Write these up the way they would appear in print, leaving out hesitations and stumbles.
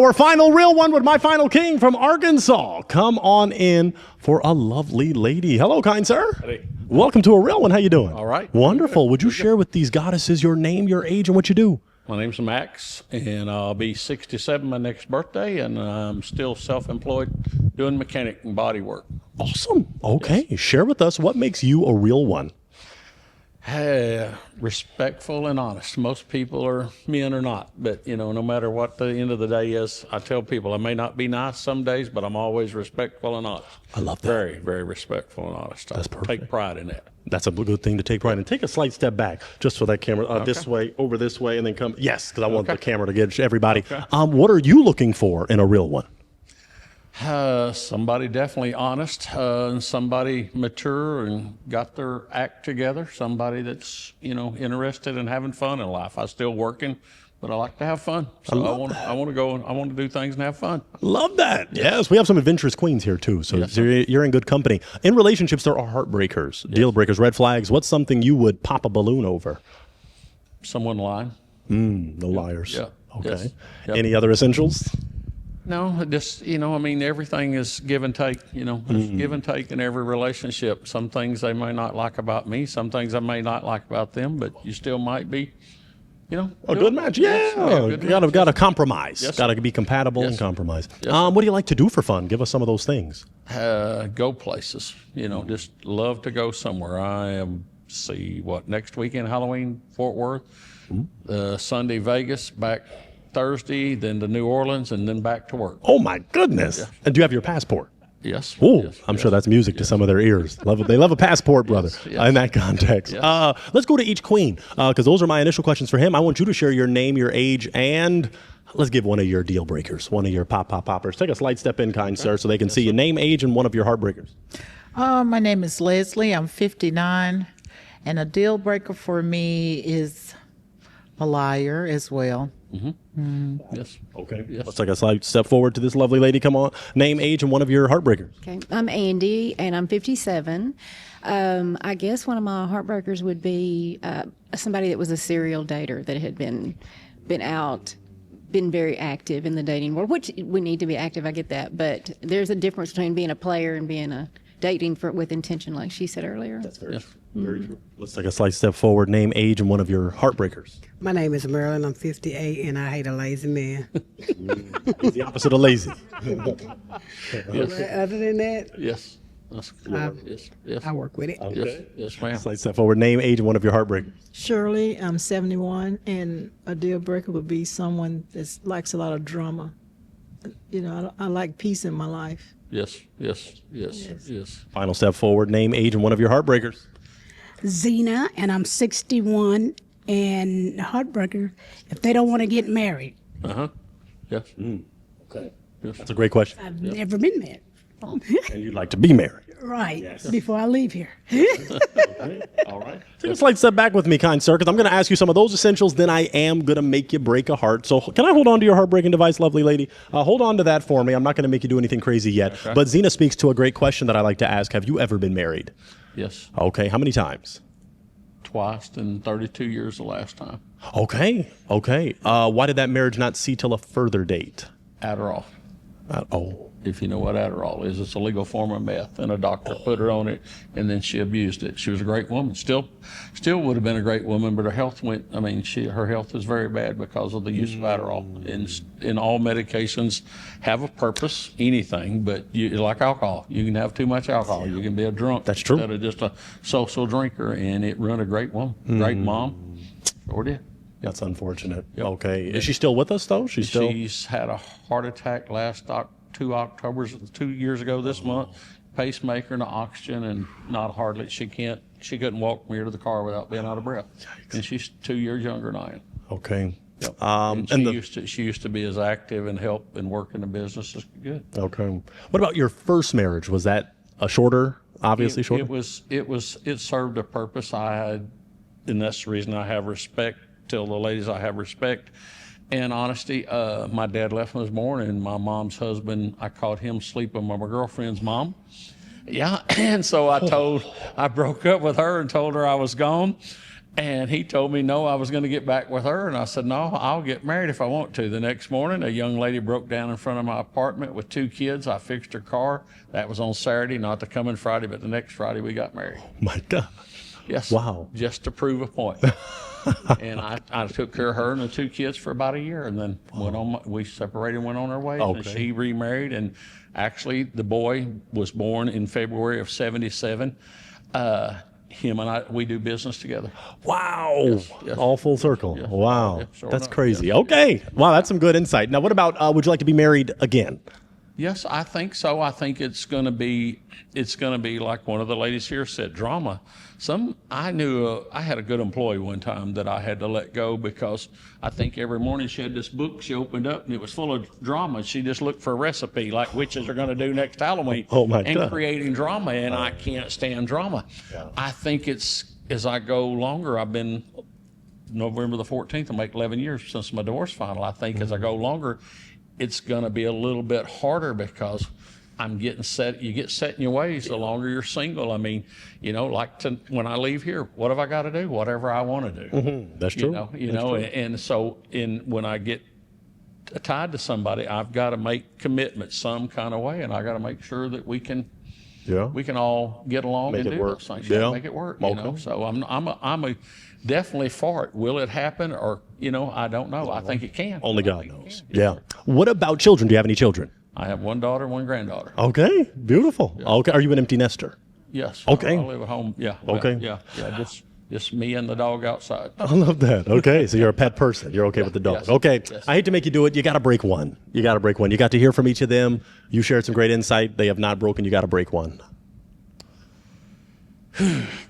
Our final real one with my final king from Arkansas. Come on in for a lovely lady. Hello, kind sir. Hey. Welcome to a real one. How you doing? All right. Wonderful. Would you share with these goddesses your name, your age, and what you do? My name's Max, and I'll be 67 my next birthday, and I'm still self-employed doing mechanic and body work. Awesome. Okay. Yes. Share with us what makes you a real one. Respectful and honest. Most people are men or not, but no matter what the end of the day is, I tell people I may not be nice some days, but I'm always respectful and honest. I love that. Very, very respectful and honest. That's perfect. Take pride in that. That's a good thing to take pride in. Take a slight step back just for that camera. Okay. This way, over this way, and then come. Yes, because I want the camera to get everybody. Okay. What are you looking for in a real one? Somebody definitely honest, and somebody mature and got their act together. Somebody that's interested in having fun in life. I'm still working, but I like to have fun. So I want to go and I want to do things and have fun. Love that. Yes, we have some adventurous queens here too. So yes, you're in good company. In relationships, there are heartbreakers, deal breakers, red flags. What's something you would pop a balloon over? Someone lying. The liars. Yeah. Okay. Yes. Yep. Any other essentials? No, just, everything is give and take, there's give and take in every relationship. Some things they may not like about me, some things I may not like about them, but you still might be, a good match. Yeah. You got to compromise. Yes, got to be compatible and compromise. What do you like to do for fun? Give us some of those things. Go places, just love to go somewhere. I am, next weekend, Halloween, Fort Worth, Sunday, Vegas, back Thursday, then to New Orleans, and then back to work. Oh my goodness! Yeah. And do you have your passport? Yes. Oh, yes, I'm sure that's music to some of their ears. They love a passport, brother. In that context. Yes. Let's go to each queen because those are my initial questions for him. I want you to share your name, your age, and let's give one of your deal breakers, one of your poppers. Take a slight step in, kind sir, so they can see your name, age, and one of your heartbreakers. My name is Leslie. I'm 59, and a deal breaker for me is a liar as well. Yes. Okay. Yes. Let's take a slight step forward to this lovely lady. Come on. Name, age, and one of your heartbreakers. Okay. I'm Andy, and I'm 57. I guess one of my heartbreakers would be somebody that was a serial dater that had been out, been very active in the dating world, which we need to be active. I get that, but there's a difference between being a player and being a dating with intention, like she said earlier. That's very true. Very true. Let's take a slight step forward. Name, age, and one of your heartbreakers. My name is Marilyn. I'm 58, and I hate a lazy man. He's the opposite of lazy. Yes. Other than that, yes. Yes. I work with it. Okay. Yes, ma'am. Slight step forward. Name, age, and one of your heartbreakers. Shirley, I'm 71, and a deal breaker would be someone that likes a lot of drama. I like peace in my life. Yes. Final step forward. Name, age, and one of your heartbreakers. Zena, and I'm 61, and heartbreaker if they don't want to get married. Yes. Okay. Yes. That's a great question. I've never been married. And you'd like to be married. Right. Yes. Before I leave here. Okay. All right. Take a slight step back with me, kind sir, because I'm going to ask you some of those essentials. Then I am going to make you break a heart. So can I hold on to your heartbreaking device, lovely lady? Hold on to that for me. I'm not going to make you do anything crazy yet. Okay. But Zena speaks to a great question that I like to ask. Have you ever been married? Yes. Okay. How many times? Twice in 32 years the last time. Okay. Why did that marriage not see till a further date? Adderall. Oh. If you know what Adderall is, it's a legal form of meth, and a doctor put her on it, and then she abused it. She was a great woman. Still would have been a great woman, but her health her health is very bad because of the use of Adderall. And all medications have a purpose, anything, but like alcohol. You can have too much alcohol. You can be a drunk. That's true. Instead of just a social drinker, and it ruined a great woman, great mom. Sure did. That's unfortunate. Yep. Okay. Is she still with us, though? She's had a heart attack last 2 years ago this month, pacemaker and oxygen, and she couldn't walk from here to the car without being out of breath. Yikes. And she's 2 years younger than I am. Okay. Yep. She used to be as active and help and work in the business as good. Okay. What about your first marriage? Was that a shorter, obviously shorter? It served a purpose. And that's the reason I have respect. Tell the ladies I have respect and honesty. My dad left when I was born, and my mom's husband, I caught him sleeping with my girlfriend's mom. Yeah, and so I broke up with her and told her I was gone. And he told me, no, I was going to get back with her. And I said, no, I'll get married if I want to. The next morning, a young lady broke down in front of my apartment with 2 kids. I fixed her car. That was on Saturday, not the coming Friday, but the next Friday we got married. My God. Yes. Wow. Just to prove a point. And I took care of her and the 2 kids for about a year, and then we separated and went on our way. And Okay. she remarried, and actually the boy was born in February of '77. Him and I, we do business together. Wow. yes. All full circle. Yes. Wow. Yes, sure That's enough. crazy. Yes. Okay. Wow, that's some good insight. Now, what about would you like to be married again? Yes, I think so. I think it's going to be like one of the ladies here said, drama. I knew I had a good employee one time that I had to let go because I think every morning she had this book she opened up and it was full of drama. She just looked for a recipe like witches are going to do next Halloween. Oh, my and God. creating drama, and I can't stand drama. I think it's as I go longer. I've been November the 14th. I'll make 11 years since my divorce final. I think as I go longer, it's going to be a little bit harder because I'm getting set. You get set in your ways the longer you're single. I mean, when I leave here, what have I got to do? Whatever I want to do. That's true. And so when I get tied to somebody, I've got to make commitments some kind of way, and I got to make sure that we can all get along Make and it do work. those things. Yeah. Make it work. Okay. So I'm a definitely for it. Will it happen? Or I don't know. I think it can. Only God knows. Yeah. What about children? Do you have any children? I have 1 daughter, 1 granddaughter. Okay. Beautiful. Okay. Are you an empty nester? Yes. Okay. I live at home. Yeah. Well, Okay. Yeah. Just me and the dog outside. I love that. Okay. So you're a pet person. You're okay with the dog. Yes. Okay. Yes. I hate to make you do it. You got to break one. You got to hear from each of them. You shared some great insight. They have not broken. You got to break one.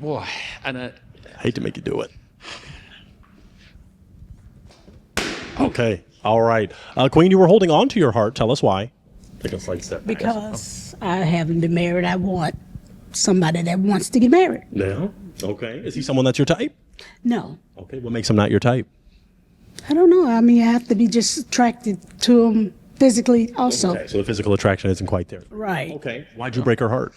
Boy, and I hate to make you do it. Okay. All right. Queen, you were holding on to your heart. Tell us why. Take a slight step back. Because I haven't been married. I want somebody that wants to get married. Yeah. Okay. Is he someone that's your type? No. Okay. What makes him not your type? I don't know. I mean, I have to be just attracted to him physically also. Okay. So the physical attraction isn't quite there. Right. Okay. Why'd you break her heart?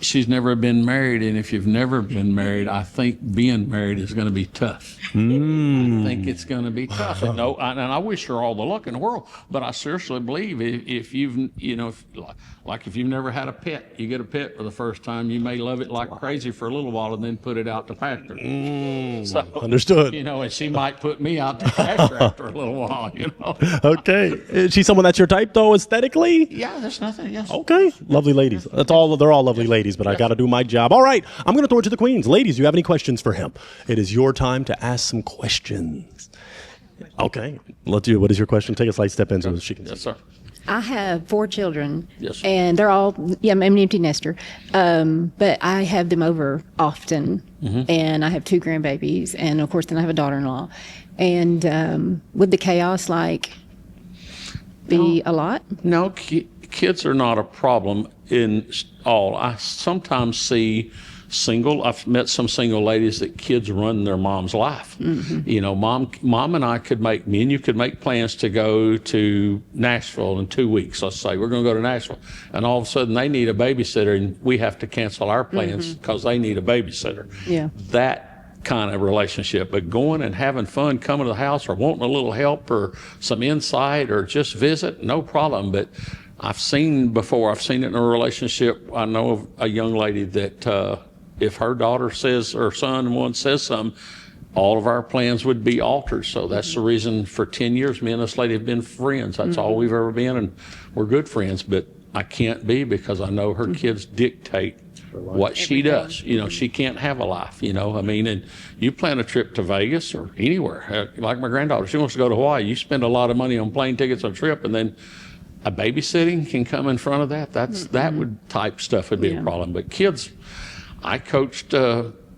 she's never been married, and if you've never been married, I think being married is going to be tough. I think it's going to be tough. And I wish her all the luck in the world, but I seriously believe if you've, if you've never had a pet, you get a pet for the first time, you may love it like crazy for a little while and then put it out to pasture. So, Understood. and she might put me out to pasture after a little while, Okay. Is she someone that's your type, though, aesthetically? Yeah, there's nothing, yes. Okay. Lovely ladies. They're all lovely ladies, but I got to do my job. All right. I'm going to throw it to the queens. Ladies, do you have any questions for him? It is your time to ask some questions. Okay. Let's do it. What is your question? Take a slight step in so she can Yes, see. sir. I have 4 children, Yes. and they're all, I'm an empty nester, but I have them over often, and I have 2 grandbabies, and of course then I have a daughter-in-law. And would the chaos be a lot? No, kids are not a problem in all. I sometimes see I've met some single ladies that kids run their mom's life. Mom and I me and you could make plans to go to Nashville in 2 weeks. Let's say we're going to go to Nashville, and all of a sudden they need a babysitter, and we have to cancel our plans because they need a babysitter. Yeah. That kind of relationship, but going and having fun, coming to the house or wanting a little help or some insight or just visit, no problem. But I've seen it in a relationship. I know of a young lady that if her daughter says, or son says something, all of our plans would be altered. So that's the reason for 10 years, me and this lady have been friends. That's all we've ever been, and we're good friends. But I can't be, because I know her kids dictate what she does. She can't have a life, and you plan a trip to Vegas or anywhere. Like my granddaughter, she wants to go to Hawaii. You spend a lot of money on plane tickets on a trip, and then a babysitting can come in front of that. That would be a problem. But kids, I coached,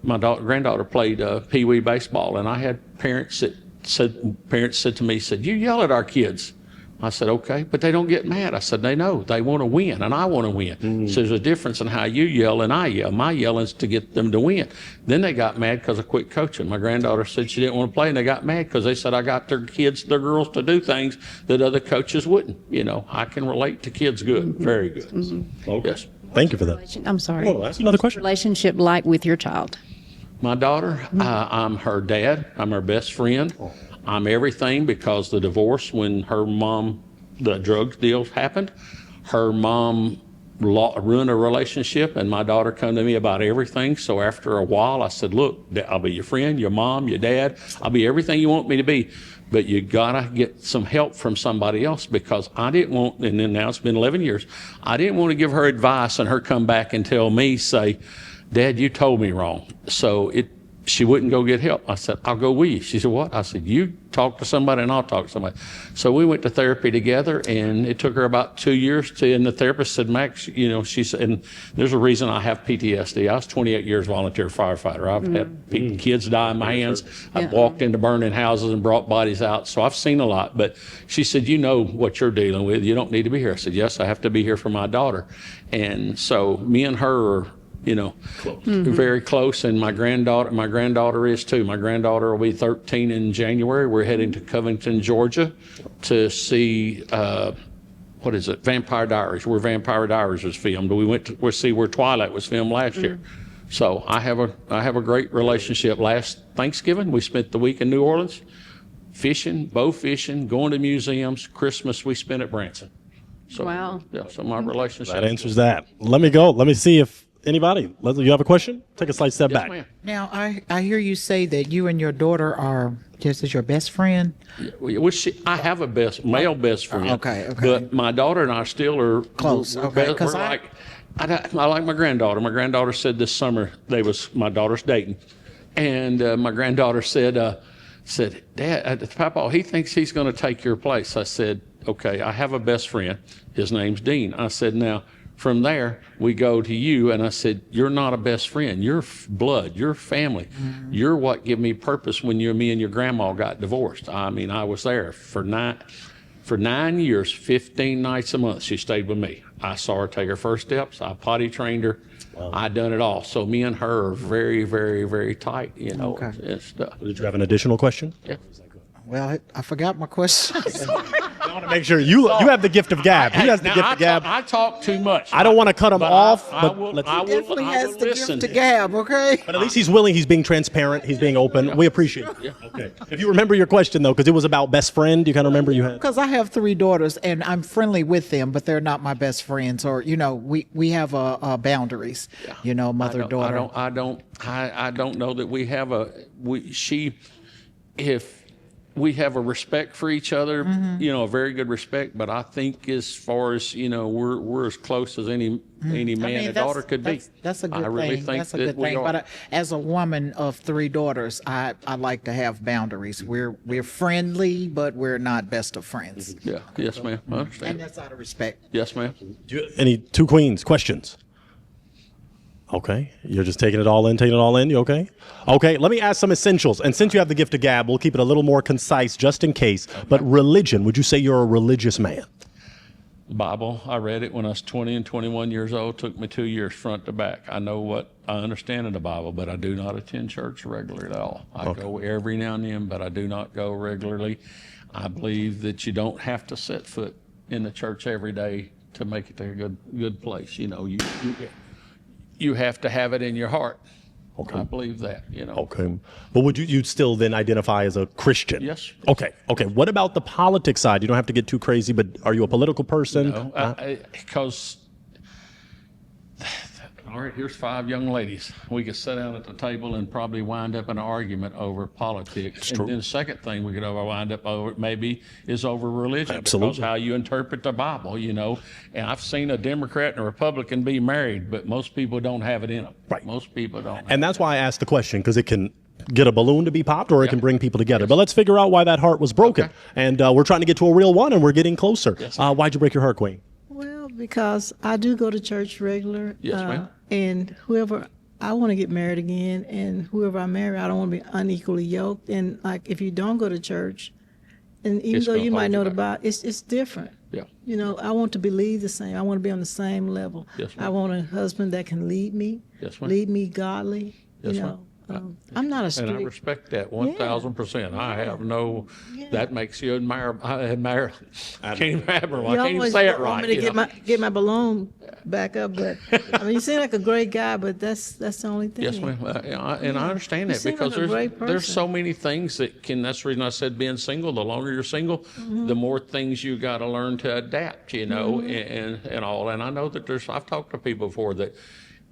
my granddaughter played Pee Wee baseball, and I had parents said to me, you yell at our kids. I said, okay, but they don't get mad. I said, they know. They want to win, and I want to win. So there's a difference in how you yell and I yell. My yelling is to get them to win. Then they got mad because I quit coaching. My granddaughter said she didn't want to play, and they got mad because they said I got their girls to do things that other coaches wouldn't. I can relate to kids good, very good. Okay. Yes. Thank you for that. I'm sorry. Oh, that's another question. Relationship like with your child? My daughter, I'm her dad. I'm her best friend. I'm everything because the divorce, when her mom, the drug deal happened, her mom ruined a relationship, and my daughter come to me about everything. So after a while, I said, look, I'll be your friend, your mom, your dad. I'll be everything you want me to be. But you gotta get some help from somebody else, because I didn't want, and then now it's been 11 years, I didn't want to give her advice and her come back and tell me, say, Dad, you told me wrong. So she wouldn't go get help. I said, I'll go with you. She said, what? I said, you talk to somebody and I'll talk to somebody. So we went to therapy together, and it took her about 2 years and the therapist said, Max, you know, she said, and there's a reason I have PTSD. I was 28 years volunteer firefighter. I've had kids die in my hands. I've walked into burning houses and brought bodies out. So I've seen a lot, but she said, you know what you're dealing with. You don't need to be here. I said, yes, I have to be here for my daughter. And so me and her are, you know, very close, and my granddaughter is too. My granddaughter will be 13 in January. We're heading to Covington, Georgia, to see what is it? Vampire Diaries. Where Vampire Diaries was filmed. We'll see where Twilight was filmed last year. So I have a great relationship. Last Thanksgiving, we spent the week in New Orleans, fishing, bow fishing, going to museums. Christmas we spent at Branson. So, Wow. Yeah. So my relationship. That answers that. Let me go. Let me see if anybody, Leslie, you have a question? Take a slight step Yes, back. ma'am. Now, I hear you say that you and your daughter are just as your best friend. I have a male best friend. Okay. But my daughter and I still are Close, We're, okay, we're 'cause like, I like my granddaughter. My granddaughter said this summer my daughter's dating, and my granddaughter said, Dad, Papa, he thinks he's going to take your place. I said, okay, I have a best friend. His name's Dean. I said, now, from there, we go to you, and I said, you're not a best friend. You're blood. You're family. You're what gave me purpose when me and your grandma got divorced. I mean, I was there for 9 years, 15 nights a month. She stayed with me. I saw her take her first steps. I potty trained her. Wow. I done it all. So me and her are very, very, very tight, you know. Okay. And stuff. Did you have an additional question? Yeah. Well, I forgot my question. I want to make sure you have the gift of gab. He has the gift of gab. I talk too much. I don't want to cut him off, I but will Definitely has the listen. gift to gab, okay? But at least he's willing. He's being transparent. He's being open. We appreciate it. Yeah. Okay. If you remember your question, though, because it was about best friend, you kind of remember you had. Because I have 3 daughters, and I'm friendly with them, but they're not my best friends. Or, you know, we have boundaries. You know, mother daughter. I don't know that we have if we have a respect for each other, you know, a very good respect. But I think as far as, you know, we're as close as any man and daughter could be. That's a good thing. I really think that's a good that we thing. are. But as a woman of 3 daughters, I like to have boundaries. We're friendly, but we're not best of friends. Yeah. Yes, ma'am. I And understand. that's out of respect. Yes, ma'am. Any 2 queens questions? Okay, you're just taking it all in. You okay? Okay, let me ask some essentials. And since you have the gift of gab, we'll keep it a little more concise just in case. Okay. But religion, would you say you're a religious man? The Bible, I read it when I was 20 and 21 years old. Took me 2 years front to back. I know what I understand in the Bible, but I do not attend church regularly at all. I go every now and then, but I do not go regularly. I believe that you don't have to set foot in the church every day to make it a good place. You know, you have to have it in your heart. Okay. I believe that, you know. Okay. But would you'd still then identify as a Christian? Yes. Okay. What about the politics side? You don't have to get too crazy, but are you a political person? No, because, all right, here's 5 young ladies. We could sit down at the table and probably wind up in an argument over politics. And then the second thing we could wind up over maybe is over religion. Absolutely. Because how you interpret the Bible, you know. And I've seen a Democrat and a Republican be married, but most people don't have it in them. Right. Most people don't. And that's why I asked the question, because it can get a balloon to be popped or it can bring people together. But let's figure out why that heart was broken. Okay. And we're trying to get to a real one, and we're getting closer. Yes. Why'd you break your heart, Queen? Well, because I do go to church regular. Yes, ma'am. And whoever, I want to get married again, and whoever I marry, I don't want to be unequally yoked. And like, if you don't go to church, and even It's though gonna you might hold you know the back. Bible, it's different. Yeah. You know, I want to believe the same. I want to be on the same level. Yes, ma'am. I want a husband that can lead me, Yes, ma'am. lead me godly. Yes, you ma'am. know, I'm not a And I strict. respect that 1,000%. I have no, that makes you admire, I admire, can't even remember, I You can't even always say it want right. me to get my balloon back up, but I mean, you seem like a great guy, but that's the only thing. Yes, ma'am. And I understand You that seem because like a great there's person. so many things that can, that's the reason I said being single, the longer you're single, the more things you got to learn to adapt, you know, and all. And I know that I've talked to people before that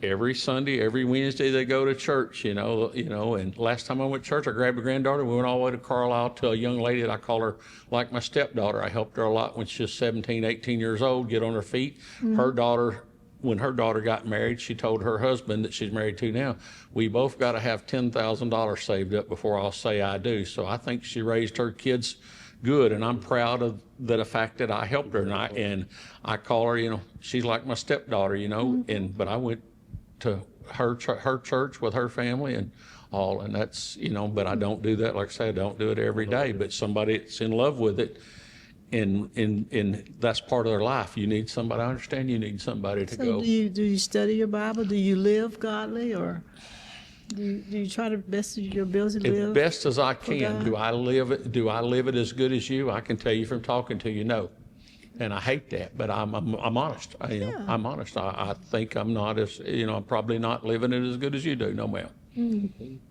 every Sunday, every Wednesday they go to church, you know, and last time I went to church, I grabbed a granddaughter. We went all the way to Carlisle to a young lady that I call her like my stepdaughter. I helped her a lot when she was 17, 18 years old, get on her feet. Her daughter, when her daughter got married, she told her husband that she's married to now, we both got to have $10,000 saved up before I'll say I do. So I think she raised her kids good, and I'm proud of the fact that I helped her, and I call her, you know, she's like my stepdaughter, you know, but I went to her church with her family and all, and that's, you know, but I don't do that. Like I said, I don't do it every day, but somebody that's in love with it, and that's part of their life. You need somebody, I understand you need somebody to So go. do you study your Bible? Do you live godly, or do you try to best of your ability to As live? best as I can. God. Do I live it as good as you? I can tell you from talking to you, no. And I hate that, but I'm honest. I'm honest. I think I'm not as, you know, I'm probably not living it as good as you do. No, ma'am.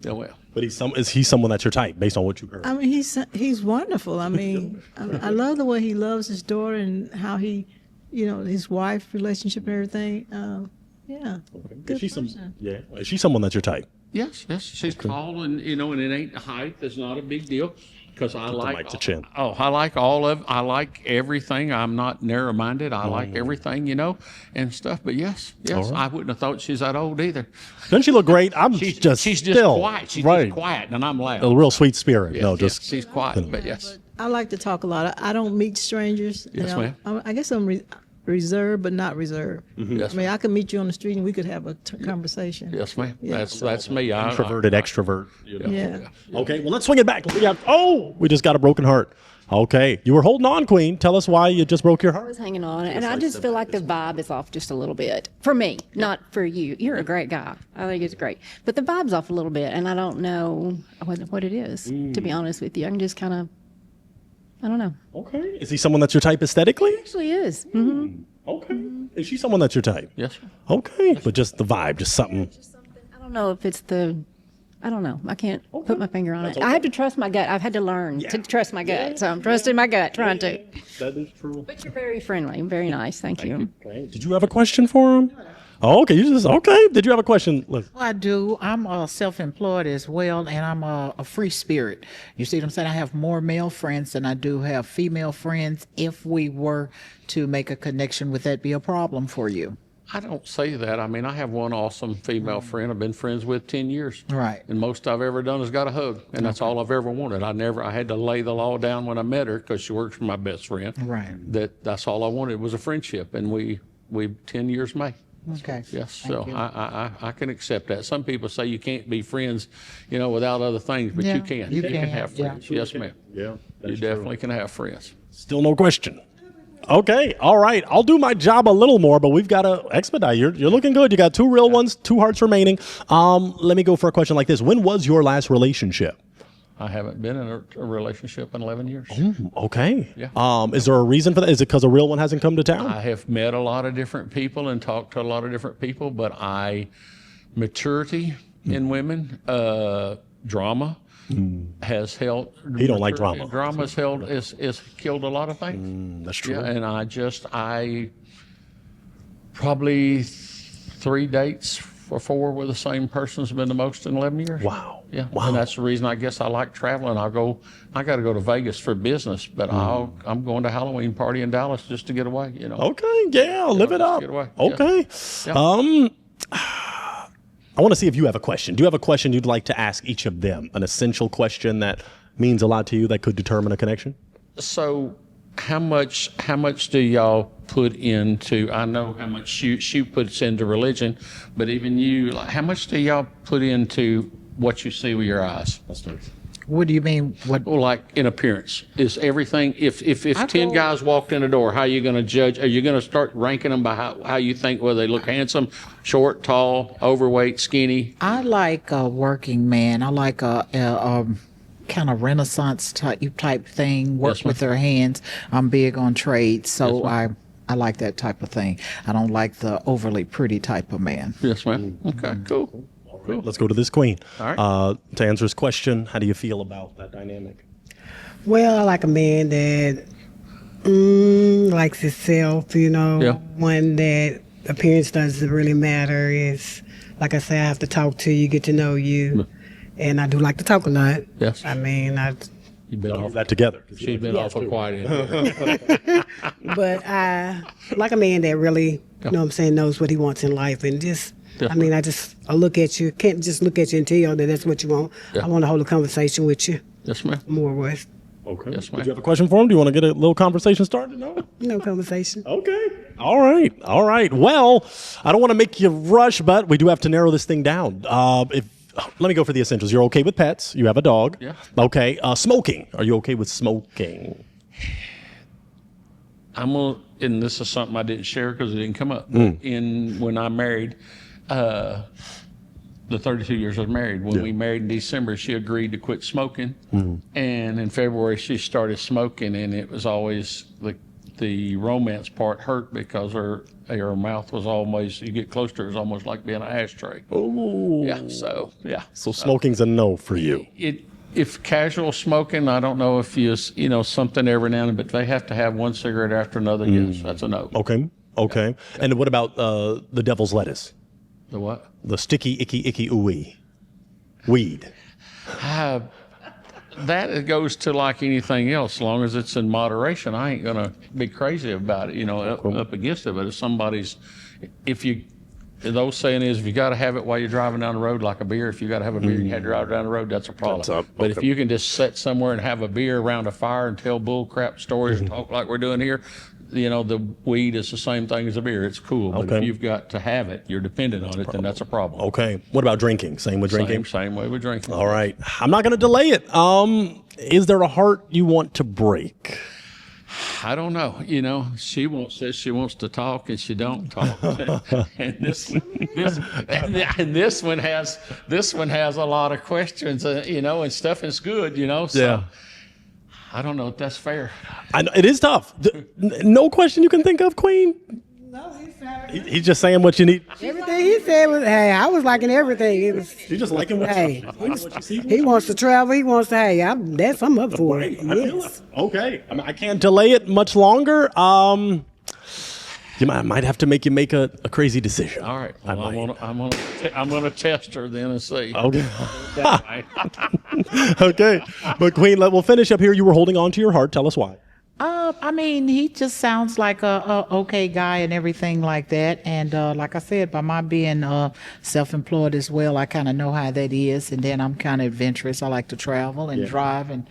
No, ma'am. But is he someone that's your type based on what you heard? I mean, he's wonderful. I mean, I love the way he loves his daughter and how he, you know, his wife relationship and everything. Yeah, good person. Is she someone that's your type? Yes. She's tall, and you know, and it ain't height. That's not a big deal. Because I like mic to chin. I like everything. I'm not narrow-minded. I like everything, you know, and stuff. But yes, I wouldn't have thought she's that old either. Doesn't she look great? She's just just still, quiet. She's right. just quiet, and I'm loud. A real sweet spirit. She's quiet, but yes. I like to talk a lot. I don't meet strangers. Yes, you know. ma'am. I guess I'm reserved, but not reserved. Yes, I mean, I could meet you on the street and we could have a conversation. Yes, ma'am. Yeah. That's me. Introverted, extrovert. You know. Yeah. Okay, well, let's swing it back. We just got a broken heart. Okay, you were holding on, Queen. Tell us why you just broke your I heart. was hanging on, and I just feel like the vibe is off just a little bit for me, not for you. You're a great guy. I think it's great, but the vibe's off a little bit, and I don't know what it is. To be honest with you, I can just kind of, I don't know. Okay, is he someone that's your type aesthetically? Actually, is. Mm-hmm. Okay, is she someone that's your type? Yes, sir. Okay, but just the vibe, just something. I don't know if it's I don't know. I can't put my finger on it. I have to trust my gut. I've had to learn to trust my gut. So I'm trusting my gut, trying to. That is true. But you're very friendly, very nice. Thank you. Did you have a question for him? Oh, okay, okay. Did you have a question? Liz? Well, I do. I'm self-employed as well, and I'm a free spirit. You see what I'm saying? I have more male friends than I do have female friends. If we were to make a connection, would that be a problem for you? I don't say that. I mean, I have one awesome female friend I've been friends with 10 years. Right. And most I've ever done is got a hug. And that's all I've ever wanted. I had to lay the law down when I met her because she works for my best friend. Right. That's all I wanted was a friendship. And we 10 years May. Okay. Yes. Thank So you. I can accept that. Some people say you can't be friends, you know, without other things, but Yeah, you can. you can can, have yeah. friends. Yes, ma'am. Yeah, You definitely can have friends. Still no question. Okay, all right. I'll do my job a little more, but we've got to expedite. You're looking good. You got 2 real ones, 2 hearts remaining. Let me go for a question like this. When was your last relationship? I haven't been in a relationship in 11 years. Okay. Yeah. Is there a reason for that? Is it because a real one hasn't come to town? I have met a lot of different people and talked to a lot of different people, but maturity in women, drama has held. He don't like drama. Drama's is killed a lot of things. That's true. Yeah, and I probably 3 dates or 4 with the same person has been the most in 11 years. Wow. Yeah. Wow. And that's the reason I guess I like traveling. I got to go to Vegas for business, but I'm going to Halloween party in Dallas just to get away, you know. Okay, yeah, live it just up. get away. Okay. Yeah. I want to see if you have a question. Do you have a question you'd like to ask each of them? An essential question that means a lot to you that could determine a connection? So how much do y'all put into, I know how much she puts into religion, but even you, like, how much do y'all put into what you see with your eyes? What do you mean? What? Well, like in appearance, is everything? If I 10 go- guys walked in the door, how are you going to judge? Are you going to start ranking them by how you think whether they look handsome, short, tall, overweight, skinny? I like a working man. I like a kind of Renaissance type thing. Work Yes, ma'am. with their hands. I'm big on trade, so Yes, I like that type of thing. I don't like the overly pretty type of man. Yes, ma'am. Okay, cool. Let's go to this queen. All right. To answer his question, how do you feel about that dynamic? Well, I like a man that likes himself, Yeah. one that appearance doesn't really matter. Is like I say, I have to talk to you, get to know you. And I do like to talk a lot. Yes. I mean, You've been All off. that together. She's been awful quiet in here. but I like a man that really, you know what I'm saying, knows what he wants in life. And just, Definitely. I look at you, can't just look at you and tell you that that's what you want. Yeah. I want to hold a conversation with you, Yes, ma'am. more or less. Okay. Yes, ma'am. Do you have a question for him? Do you want to get a little conversation started? No? No conversation. Okay. All right. All right. Well, I don't want to make you rush, but we do have to narrow this thing down. Let me go for the essentials. You're okay with pets. You have a dog. Yeah. Okay. Smoking. Are you okay with smoking? And this is something I didn't share because it didn't come up. When I married, the 32 years I was married, when we married in December, she agreed to quit smoking. And in February, she started smoking, and it was always the romance part hurt because her mouth was almost, you get close to her, it's almost like being an ashtray. Oh. Yeah, so, yeah. So smoking's a no for you. If casual smoking, I don't know if something every now and then, but they have to have one cigarette after another, yes, that's a no. Okay. Okay. And what about the devil's lettuce? The what? The sticky, icky, ooey. Weed. That goes to like anything else. As long as it's in moderation, I ain't gonna be crazy about it. Up against it. But the old saying is, if you got to have it while you're driving down the road, like a beer. If you got to have a beer and you had to drive down the road, that's a problem. But if you can just sit somewhere and have a beer around a fire and tell bull crap stories and talk like we're doing here, the weed is the same thing as a beer. It's cool. But Okay. if you've got to have it, you're dependent on it, then that's a problem. Okay. What about drinking? Same with drinking? Same way with drinking. All right. I'm not going to delay it. Is there a heart you want to break? I don't know. She says she wants to talk and she don't talk. and this one has a lot of questions, and stuff is good, So Yeah. I don't know if that's fair. I know, it is tough. No question you can think of, Queen? No, He's just saying what you need. everything he said was, hey, I was liking everything. It was, She's just liking what hey, you see. he wants to travel. He wants to, hey, I'm up for it. I feel Yes. it. Okay. I can't delay it much longer. I might have to make you make a crazy decision. All right. Well, I'm gonna test her then and see. Okay. Right. Okay. But Queen, we'll finish up here. You were holding on to your heart. Tell us why. I mean, he just sounds like a okay guy and everything like that. And like I said, by my being self-employed as well, I kind of know how that is. And then I'm kind of adventurous. I like to travel and drive and,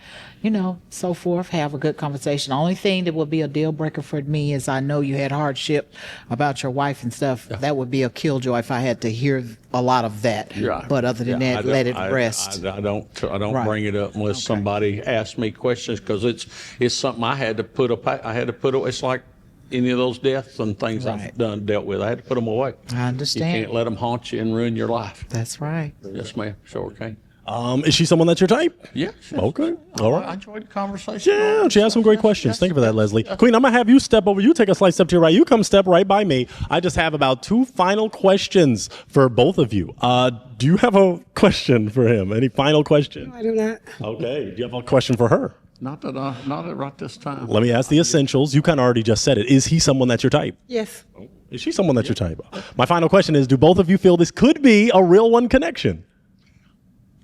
so forth, have a good conversation. The only thing that would be a deal breaker for me is I know you had hardship about your wife and stuff. That would be a killjoy if I had to hear a lot of that. Yeah. But other than that, let it rest. I don't Right. bring it up unless somebody asks me questions because it's something I had to put it's like any of those deaths and things Right. I've dealt with. I had to put them away. I understand. You can't let them haunt you and ruin your life. That's right. Yes, ma'am. Sure can. Is she someone that's your type? Yeah. Okay. All right. I enjoyed the conversation. Yeah, she has some great questions. Thank you for that, Leslie. Queen, I'm going to have you step over. You take a slight step to your right. You come step right by me. I just have about 2 final questions for both of you. Do you have a question for him? Any final question? I do not. Okay. Do you have a question for her? Not at right this time. Let me ask the essentials. You kind of already just said it. Is he someone that's your type? Yes. Is she someone that's your type? My final question is, do both of you feel this could be a real one connection?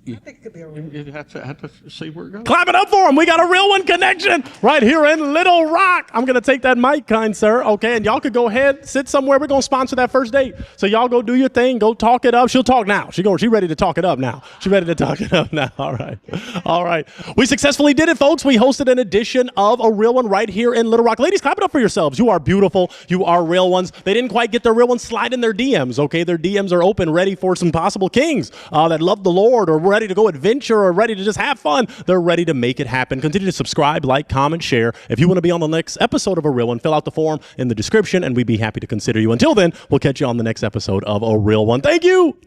I think it could be a real. You have to see where it goes. Clap it up for him. We got a real one connection right here in Little Rock. I'm going to take that mic, kind sir. Okay, and y'all could go ahead, sit somewhere. We're going to sponsor that first date. So y'all go do your thing. Go talk it up. She'll talk now. She ready to talk it up now. She ready to talk it up now. All right. All right. We successfully did it, folks. We hosted an edition of A Real One right here in Little Rock. Ladies, clap it up for yourselves. You are beautiful. You are real ones. They didn't quite get their real ones. Slide in their DMs, okay? Their DMs are open, ready for some possible kings that love the Lord or were ready to go adventure or ready to just have fun. They're ready to make it happen. Continue to subscribe, like, comment, share. If you want to be on the next episode of A Real One, fill out the form in the description, and we'd be happy to consider you. Until then, we'll catch you on the next episode of A Real One. Thank you.